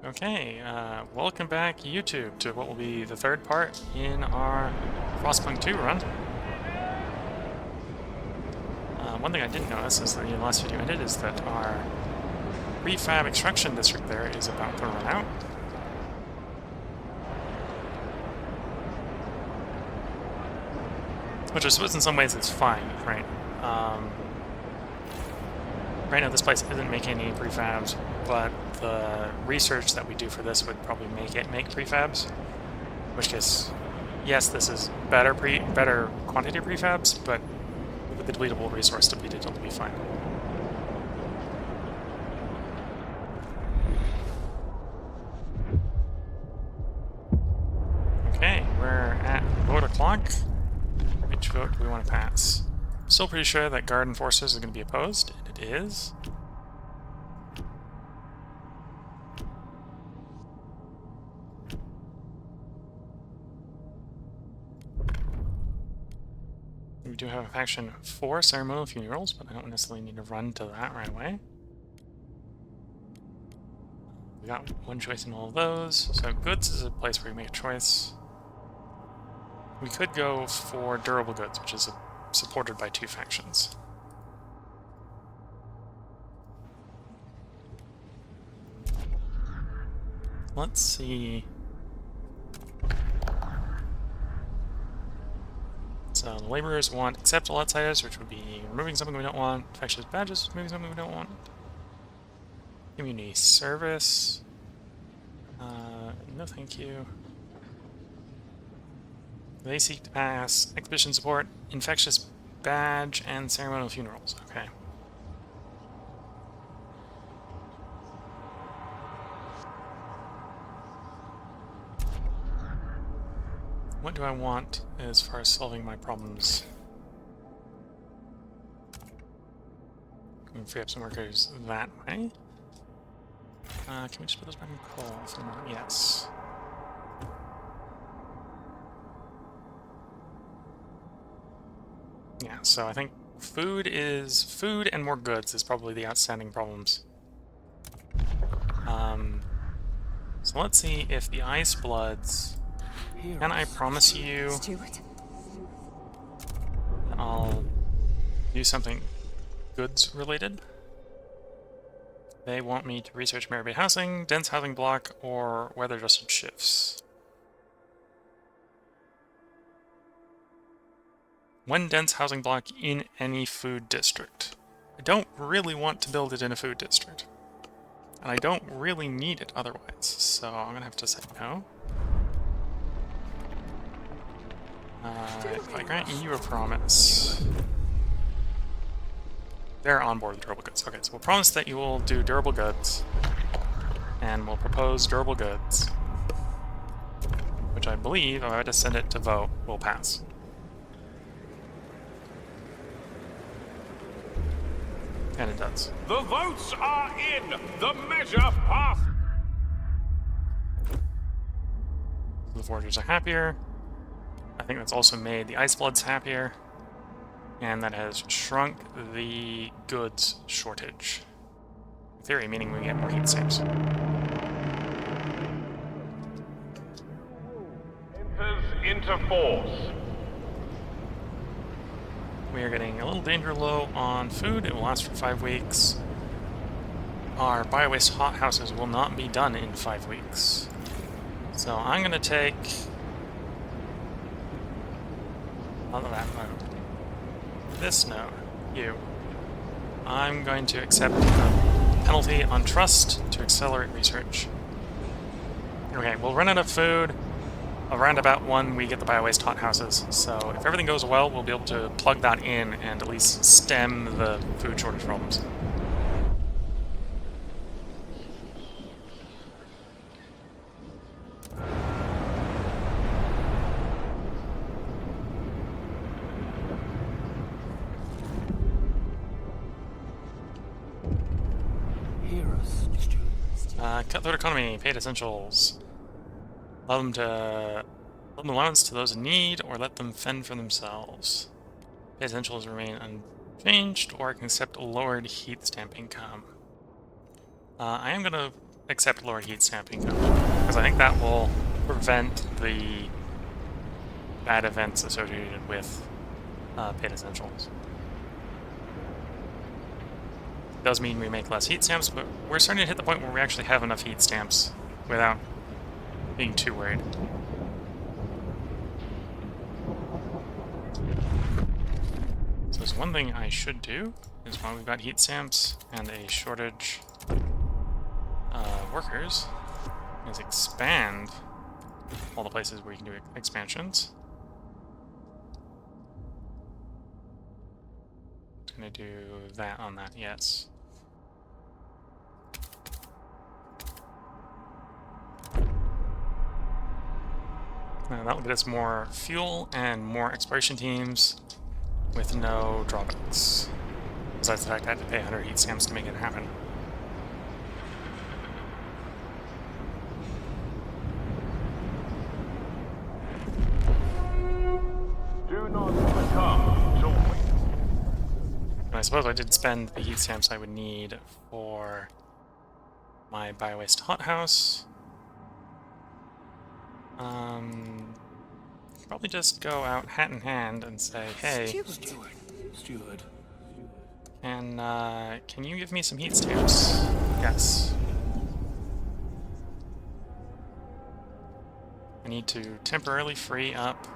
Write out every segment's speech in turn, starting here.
Okay, welcome back YouTube to what will be the third part in our Frostpunk 2 run. One thing I didn't notice is that the last video I did is that our prefab extraction district there is about to run out. Which I suppose in some ways is fine, right? Right now this place isn't making any prefabs, but the research that we do for this would probably make it make prefabs. In which case, yes, this is better quantity of prefabs, but with the deletable resource depleted, it'll be fine. Okay, we're at vote o'clock. Which vote do we want to pass? Still pretty sure that Guard and Forces is going to be opposed, and it is. We do have a faction for ceremonial funerals, but I don't necessarily need to run to that right away. We got one choice in all of those, so goods is a place where you make a choice. We could go for durable goods, which is supported by two factions. Let's see. So the laborers want accept all outsiders, which would be removing something we don't want. Factious badges, removing something we don't want. Community service. No thank you. They seek to pass expedition support, infectious badge, and ceremonial funerals. Okay. What do I want as far as solving my problems? Can we free up some workers that way? Can we just put those back in coal for the moment? Yes. Yeah, so I think food and more goods is probably the outstanding problems. So let's see if the Ice Bloods. Can I promise you I'll do something goods related? They want me to research merit housing, dense housing block, or weather adjusted shifts. One dense housing block in any food district. I don't really want to build it in a food district. And I don't really need it otherwise, so I'm gonna have to say no. If I grant you a promise... They're on board with durable goods. Okay, so we'll promise that you will do durable goods, and we'll propose durable goods, which I believe, if I had to send it to vote, will pass. And it does. The votes are in! The measure passed! The foragers are happier. I think that's also made the Ice Bloods happier. And that has shrunk the goods shortage. In theory, meaning we get more heat saves. Enters into force. We are getting a little danger low on food. It will last for 5 weeks. Our biowaste hothouses will not be done in 5 weeks. So I'm going to take... Not that node. This node. You. I'm going to accept the penalty on trust to accelerate research. Okay, we'll run out of food. Around about 1, we get the biowaste hothouses. So if everything goes well, we'll be able to plug that in and at least stem the food shortage problems. Cut through economy, paid essentials. Allow them allowance to those in need, or let them fend for themselves. Paid essentials remain unchanged, or I can accept a lowered heat stamp income. I am gonna accept lower heat stamping though, because I think that will prevent the bad events associated with paid essentials. Does mean we make less heat stamps, but we're starting to hit the point where we actually have enough heat stamps without being too worried. So there's one thing I should do, is while we've got heat stamps and a shortage workers, is expand all the places where you can do expansions. I'm gonna do that on that, yes. Now that will get us more fuel and more exploration teams with no drawbacks. Besides the fact I had to pay 100 heat stamps to make it happen. Do not succumb to And I suppose I did spend the heat stamps I would need for my biowaste hothouse. Probably just go out hat in hand and say, hey, Steward. can you give me some heat stamps? Yes. I need to temporarily free up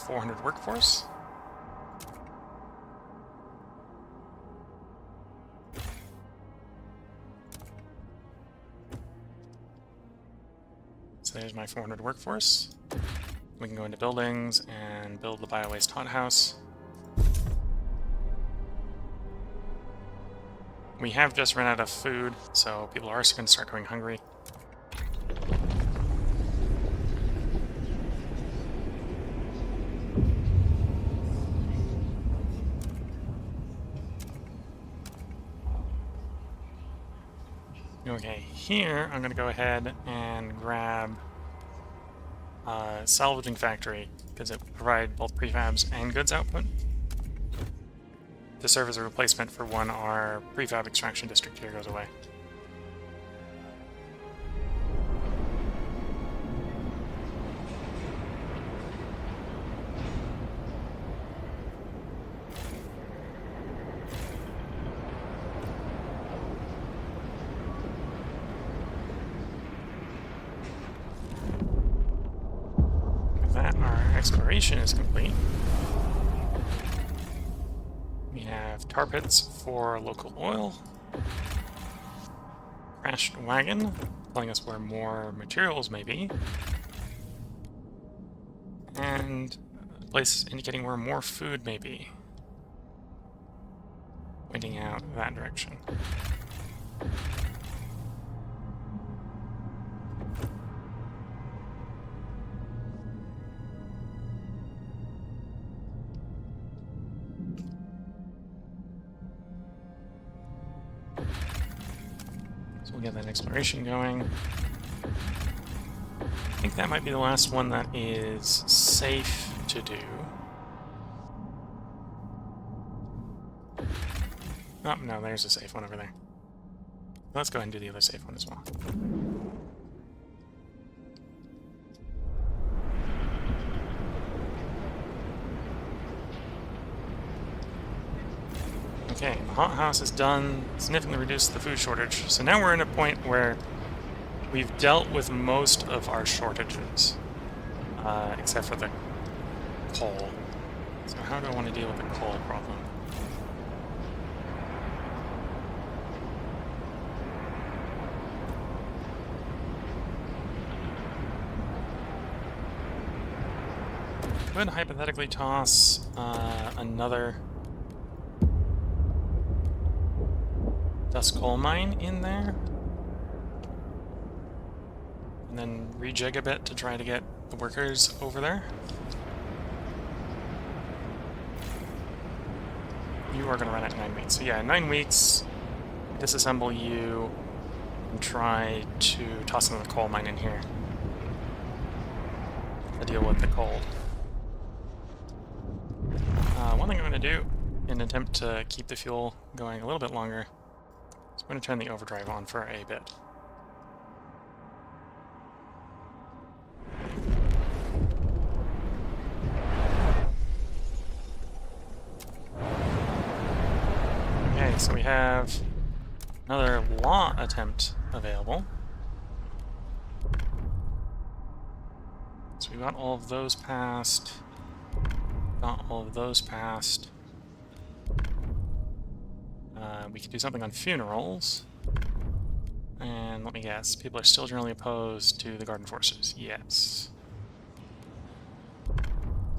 400 workforce. So there's my 400 workforce. We can go into buildings and build the biowaste hothouse. We have just run out of food, so people are going to start going hungry. Okay, here I'm going to go ahead and grab salvaging factory, because it will provide both prefabs and goods output to serve as a replacement for when our prefab extraction district here goes away. Exploration is complete. We have tar pits for local oil. Crashed wagon, telling us where more materials may be. And a place indicating where more food may be. Pointing out that direction. We'll get that exploration going. I think that might be the last one that is safe to do. Oh, no, there's a safe one over there. Let's go ahead and do the other safe one as well. Okay, the hothouse is done, significantly reduced the food shortage. So now we're in a point where we've dealt with most of our shortages, except for the coal. So how do I want to deal with the coal problem? Could hypothetically toss another dust coal mine in there, and then rejig a bit to try to get the workers over there. You are going to run at 9 weeks. So yeah, 9 weeks, disassemble you, and try to toss another coal mine in here to deal with the cold. One thing I'm going to do, in an attempt to keep the fuel going a little bit longer, I'm going to turn the overdrive on for a bit. have another law attempt available. So we got all of those passed. Got all of those passed. We could do something on funerals. And let me guess, people are still generally opposed to the Garden Forces. Yes.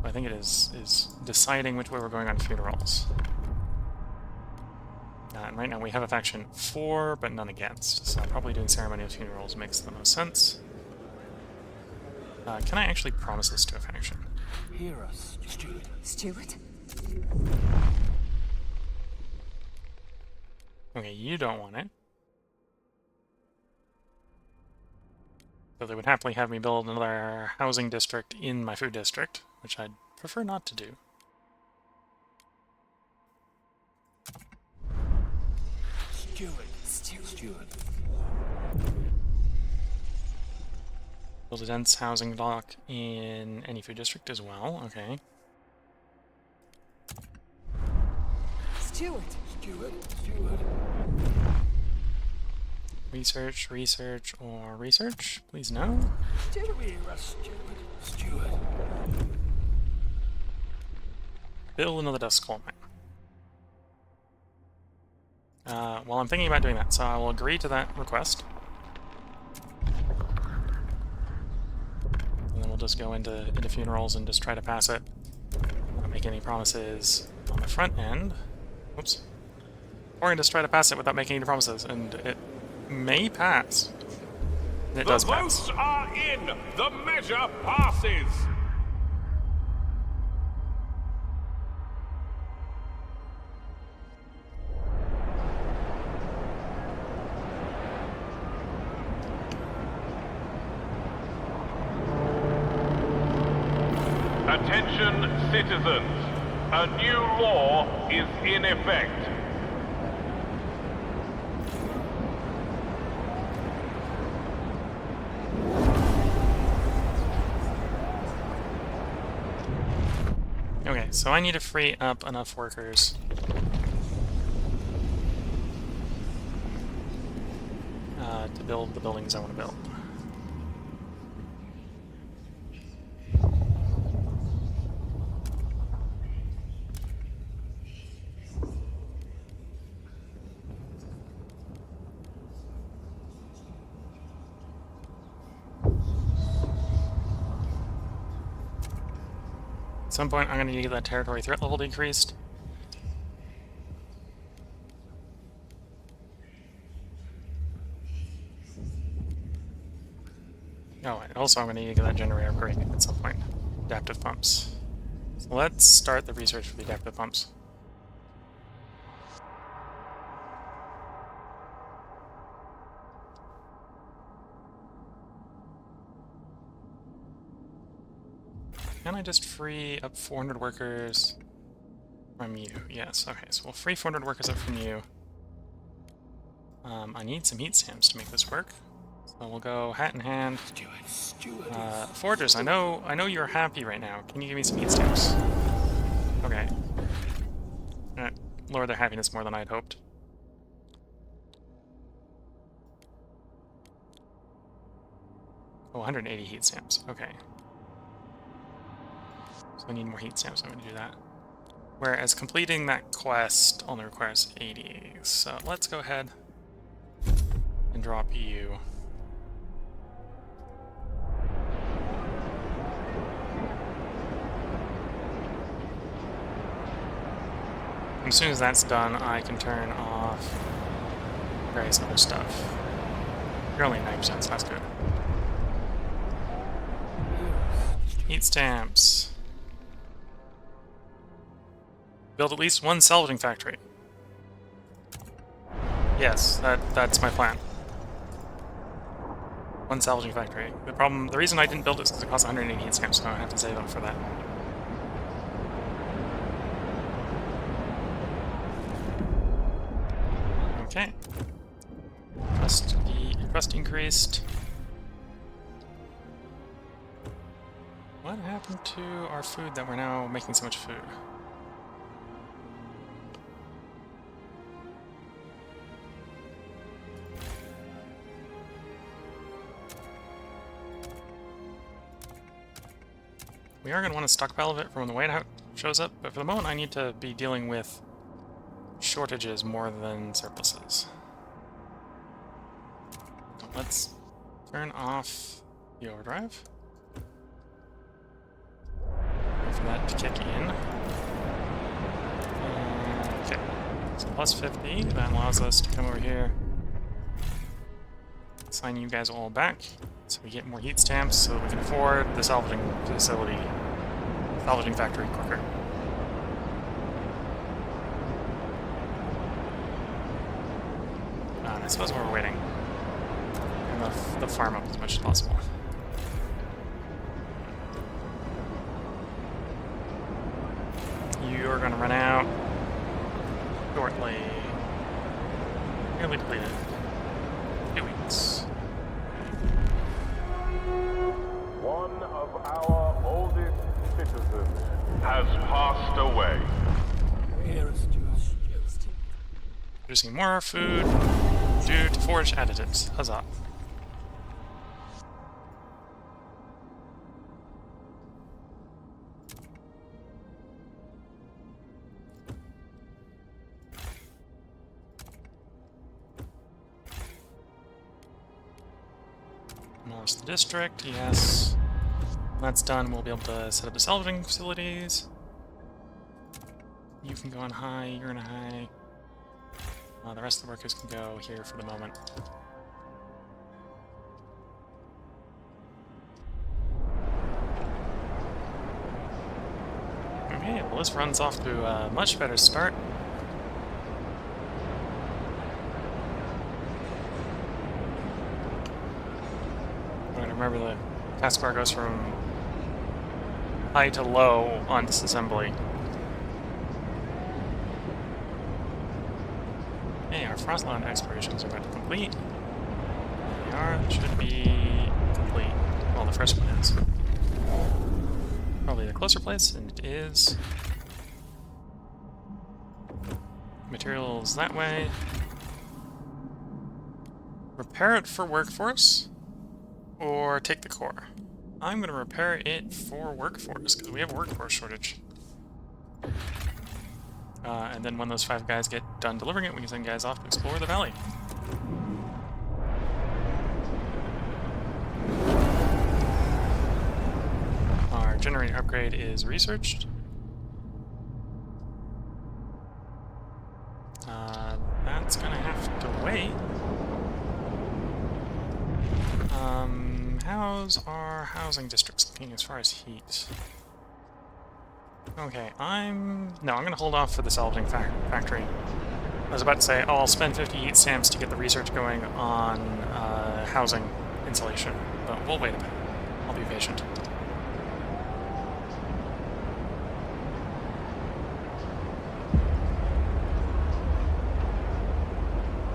I think it is deciding which way we're going on funerals. And right now we have a faction for, but none against. So probably doing ceremonial funerals makes the most sense. Can I actually promise this to a faction? Hear us, Steward. Steward? Okay, you don't want it. So they would happily have me build another housing district in my food district, which I'd prefer not to do. Steward. Build a dense housing block in any food district as well, okay. Steward? Steward. Research, or research? Please no. Hear us, Steward. Build another dust skull mine. Well, I'm thinking about doing that, so I will agree to that request. And then we'll just go into funerals and just try to pass it. Not make any promises on the front end. Oops. Or just try to pass it without making any promises, and it may pass. And it does The pass. votes are in. The measure passes. Attention, citizens. A new law is in effect. Okay, so I need to free up enough workers to build the buildings I want to build. At some point, I'm going to need to get that territory threat level decreased. Oh, and also I'm going to need to get that generator break at some point. Adaptive pumps. So let's start the research for the adaptive pumps. Can I just free up 400 workers from you? Yes, okay, so we'll free 400 workers up from you. I need some heat stamps to make this work. So we'll go hat in hand. Steward. Forgers, I know you're happy right now. Can you give me some heat stamps? Okay. Lower their happiness more than I'd hoped. Oh, 180 heat stamps. Okay. So I need more heat stamps, I'm going to do that. Whereas completing that quest only requires 80. So let's go ahead and drop you. And as soon as that's done, I can turn off various other stuff. You're only 9%, so that's good. Heat stamps. Build at least one salvaging factory. Yes, that's my plan. One salvaging factory. The reason I didn't build it is because it costs 180 heat stamps, so I have to save them for that. Okay. Trust increased. What happened to our food that we're now making so much food? We are going to want to stockpile of it for when the whiteout shows up, but for the moment I need to be dealing with shortages more than surpluses. So let's turn off the overdrive. Wait for that to kick in. Okay, so plus 50, that allows us to come over here, assign you guys all back, so we get more heat stamps so that we can afford the salvaging facility, salvaging factory quicker. And I suppose we're waiting. And the farm up as much as possible. You're going to run out shortly. Nearly depleted. 2 weeks. One of our oldest citizens has passed away. Hear us, Steward. Producing more food due to forage additives. Huzzah. Demolish the district, yes. When that's done, we'll be able to set up the salvaging facilities. You can go on high, you're on high. The rest of the workers can go here for the moment. Okay, well this runs off to a much better start. Remember the taskbar goes from high to low on disassembly. Okay, our Frostland explorations are about to complete. They are, they should be complete. Well, the first one is. Probably the closer place, and it is. Materials that way. Repair it for workforce. Or take the core. I'm going to repair it for workforce, because we have a workforce shortage. And then when those 5 guys get done delivering it, we can send guys off to explore the valley. Our generator upgrade is researched. That's going to have to wait. How's our housing districts looking as far as heat? Okay, I'm gonna hold off for the salvaging factory. I was about to say, oh, I'll spend 50 heat stamps to get the research going on housing insulation, but we'll wait a bit. I'll be patient.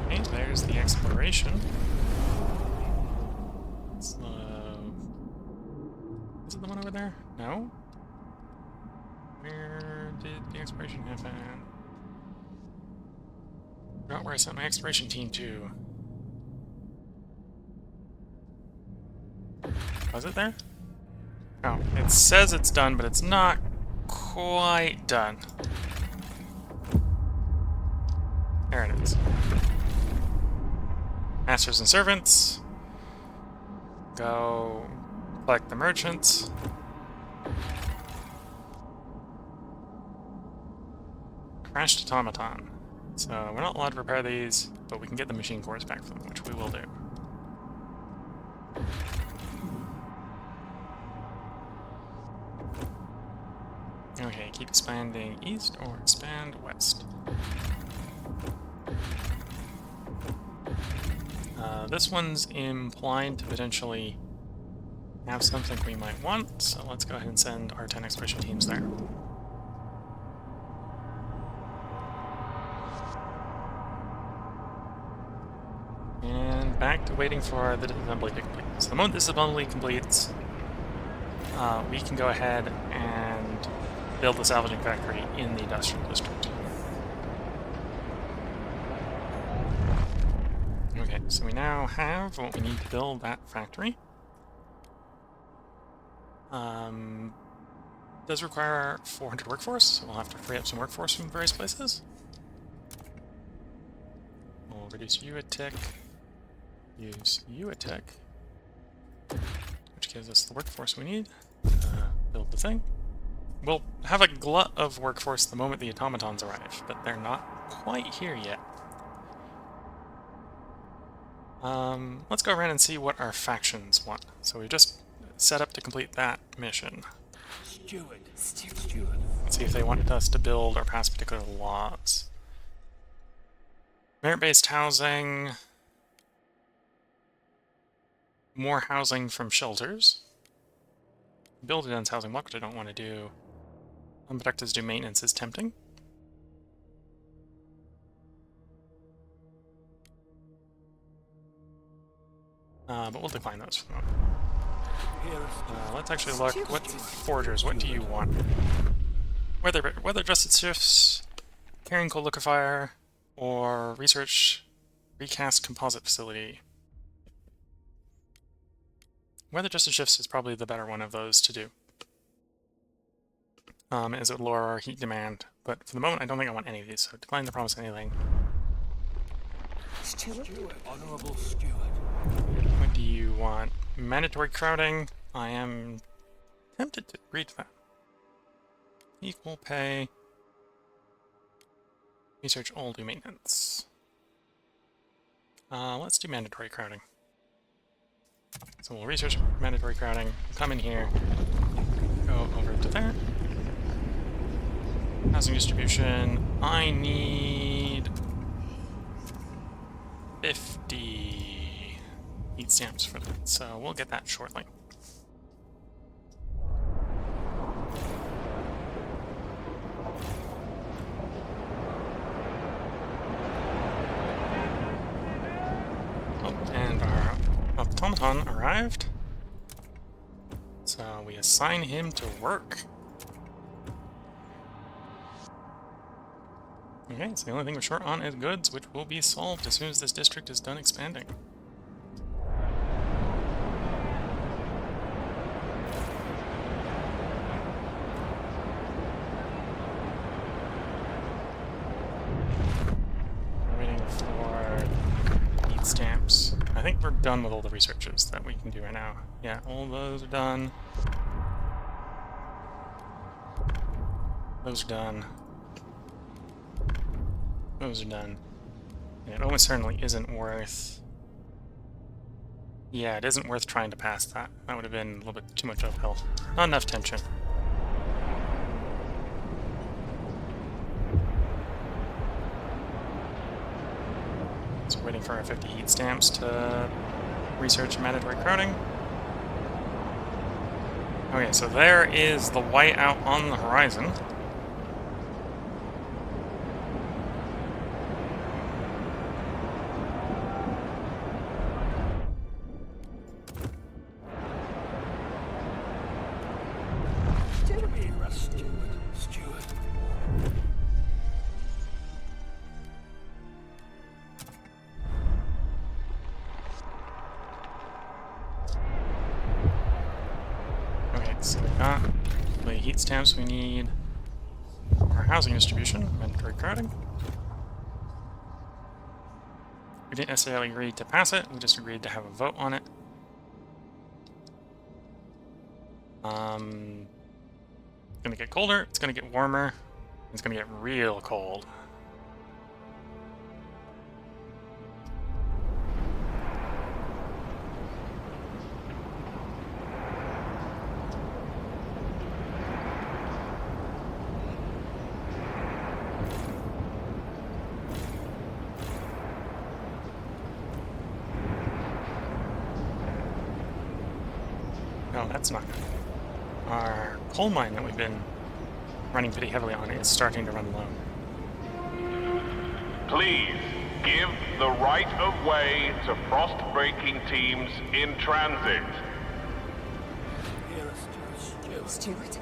Okay, there's the exploration. Is it the one over there? No? Where did the exploration happen? Forgot where I sent my exploration team to. Was it there? Oh, it says it's done, but it's not quite done. There it is. Masters and servants. Go collect the merchants. Crashed automaton. So we're not allowed to repair these, but we can get the machine cores back from them, which we will do. Okay, keep expanding east or expand west. This one's implied to potentially have something we might want, so let's go ahead and send our 10 exploration teams there. And back to waiting for the disassembly to complete. So the moment this assembly completes, we can go ahead and build the salvaging factory in the industrial district. Okay, so we now have what we need to build that factory. Does require 400 workforce, so we'll have to free up some workforce from various places. We'll reduce you a tick, use you a tick, which gives us the workforce we need to build the thing. We'll have a glut of workforce the moment the automatons arrive, but they're not quite here yet. Let's go around and see what our factions want. So we've just set up to complete that mission. Steward. Let's see if they want us to build or pass particular laws. Merit-based housing. More housing from shelters. Build a dense housing block, which I don't want to do. Unprotected do maintenance is tempting. But we'll decline those for the moment. Let's actually look. What forgers? What do you want? Weather adjusted shifts, carrying cold liquefier, or research recast composite facility. Weather adjusted shifts is probably the better one of those to do. As it would lower our heat demand, but for the moment I don't think I want any of these, so decline to promise anything. Steward? Honorable steward. What do you want? Mandatory crowding. I am tempted to agree to that. Equal pay. Research all do maintenance. Let's do mandatory crowding. So we'll research mandatory crowding, come in here, go over to there. Housing distribution. I need 50 heat stamps for that, so we'll get that shortly. Oh, and our automaton arrived. So we assign him to work. Okay, so the only thing we're short on is goods, which will be solved as soon as this district is done expanding. We're waiting for heat stamps. I think we're done with all the researches that we can do right now. Yeah, all those are done. Those are done. Those are done. And it almost certainly isn't worth... Yeah, it isn't worth trying to pass that. That would have been a little bit too much uphill. Not enough tension. So waiting for our 50 heat stamps to research mandatory crowding. Okay, so there is the whiteout on the horizon. Steward. Okay, so we got the heat stamps we need for our housing distribution, mandatory crowding. We didn't necessarily agree to pass it, we just agreed to have a vote on it. It's gonna get colder, it's gonna get warmer, it's gonna get real cold. No, that's not good. Our coal mine that we've been running pretty heavily on is starting to run low. Please give the right of way to frost-breaking teams in transit. Here is steward. Steward?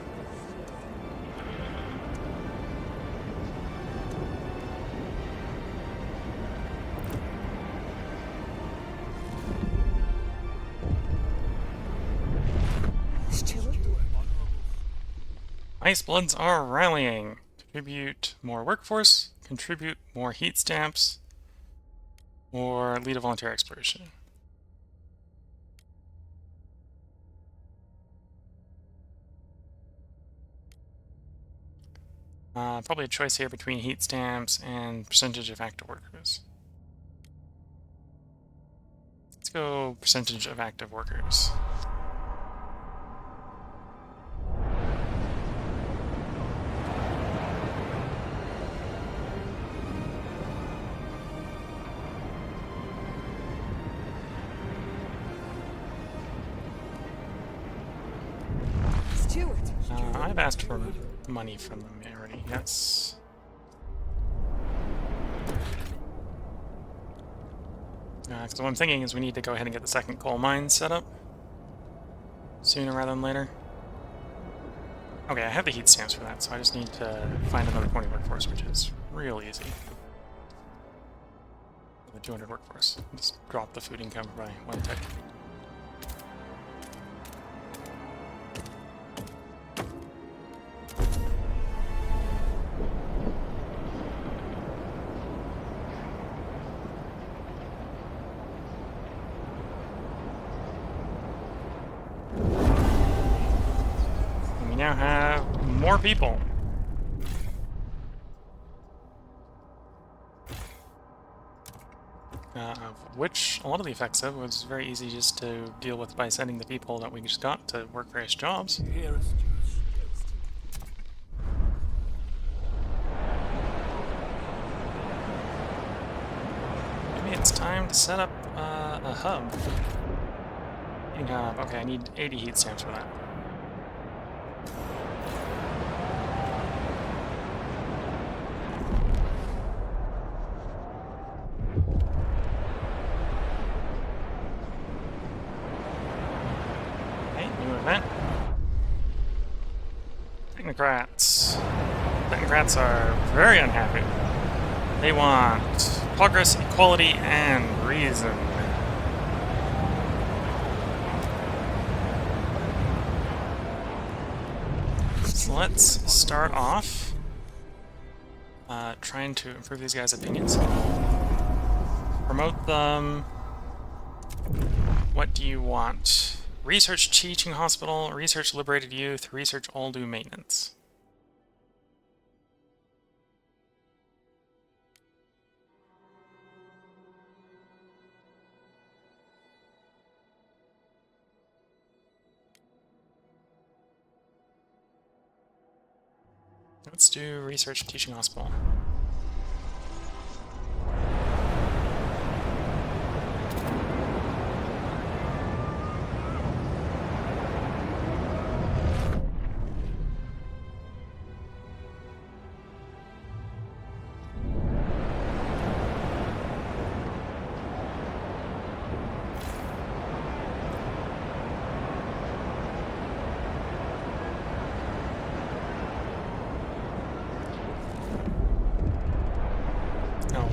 Steward? Ice Bloods are rallying. Contribute more workforce, contribute more heat stamps, or lead a volunteer exploration. Probably a choice here between heat stamps and percentage of active workers. Let's go percentage of active workers. Stewart. I've asked for money from them already, yes. Because what I'm thinking is we need to go ahead and get the second coal mine set up sooner rather than later. Okay, I have the heat stamps for that, so I just need to find another 20 workforce, which is real easy. The 200 workforce. Just drop the food income by 1 tick. Now have more people. Which a lot of the effects of was very easy just to deal with by sending the people that we just got to work various jobs. You hear us, Stewart? Maybe it's time to set up a hub. Heating hub. Okay, I need 80 heat stamps for that. Technocrats are very unhappy. They want progress, equality, and reason. So let's start off trying to improve these guys' opinions. Promote them. What do you want? Research teaching hospital, research liberated youth, research all do maintenance. Let's do research teaching hospital.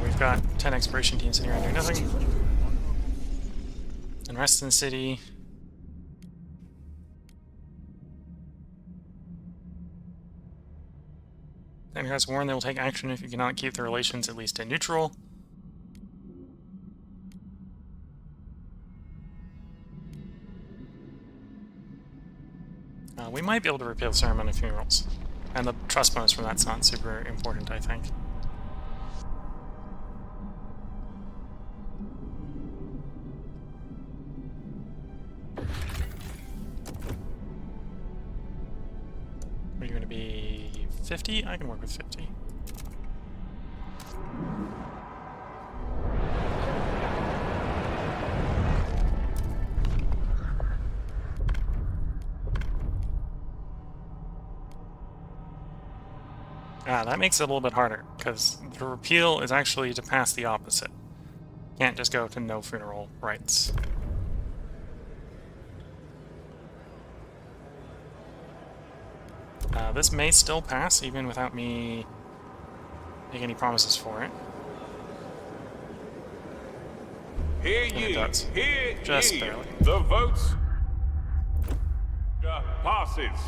We've got 10 exploration teams sitting around doing nothing. And rest in the city. Then has warned they will take action if you cannot keep the relations at least at neutral. We might be able to repeal the ceremony of funerals. And the trust bonus from that's not super important, I think. Are you going to be 50? I can work with 50. That makes it a little bit harder, because the repeal is actually to pass the opposite. Can't just go to no funeral rights. This may still pass, even without me making any promises for it. Hear And ye, it does. hear Just ye. barely. The votes passes.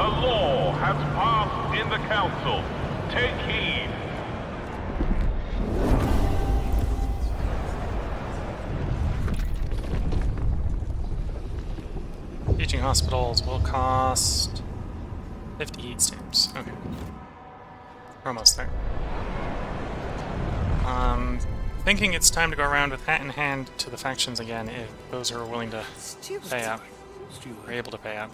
A law has passed in the Council. Take heed. Teaching hospitals will cost 50 heat stamps. Okay. We're almost there. Thinking it's time to go around with hat in hand to the factions again if those are willing to Stewart. pay up. Stewart, Are able to pay up.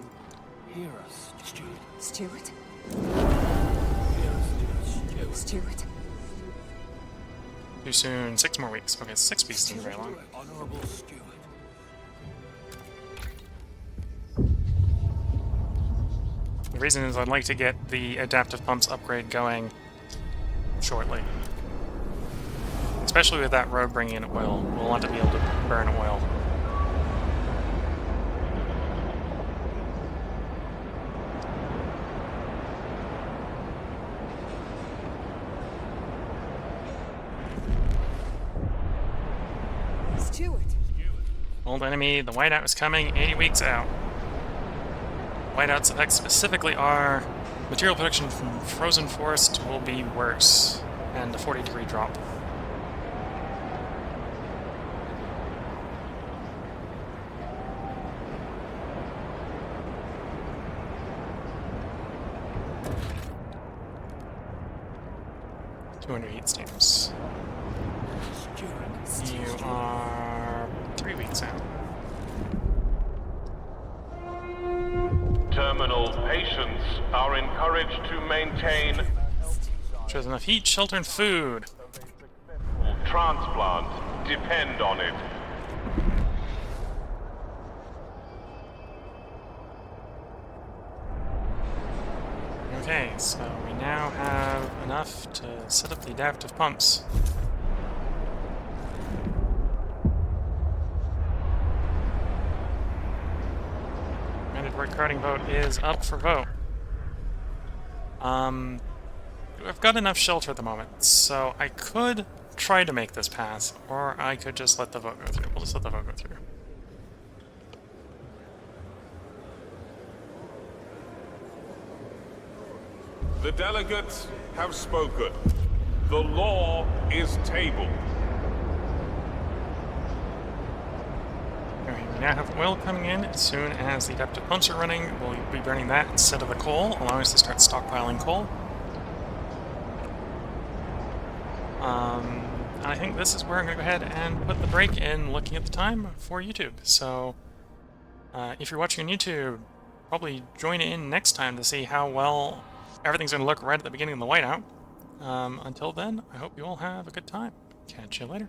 hear us, Stewart. Stewart. Hear us, Stewart. Stewart. Too soon. 6 more weeks. Okay, 6 weeks isn't very long. Honorable Stewart. The reason is I'd like to get the adaptive pumps upgrade going shortly. Especially with that road bringing in oil. We'll want to be able to burn oil. Stewart. Old enemy, the whiteout is coming 80 weeks out. Whiteout's effects specifically are material production from frozen forest will be worse, and a 40-degree drop. Heat stamps. You are 3 weeks out. Terminal patients are encouraged to maintain Which has enough heat, shelter, and food. transplant depend on it. Okay, so we now have enough to set up the adaptive pumps. Mandatory carting vote is up for vote. I've got enough shelter at the moment, so I could try to make this pass, or I could just let the vote go through. We'll just let the vote go through. The delegates have spoken. The law is tabled. Okay, we now have oil coming in. As soon as the adaptive pumps are running, we'll be burning that instead of the coal, allowing us to start stockpiling coal. I think this is where I'm going to go ahead and put the break in looking at the time for YouTube. So, if you're watching on YouTube, probably join in next time to see how well everything's going to look right at the beginning of the whiteout. Until then, I hope you all have a good time. Catch you later.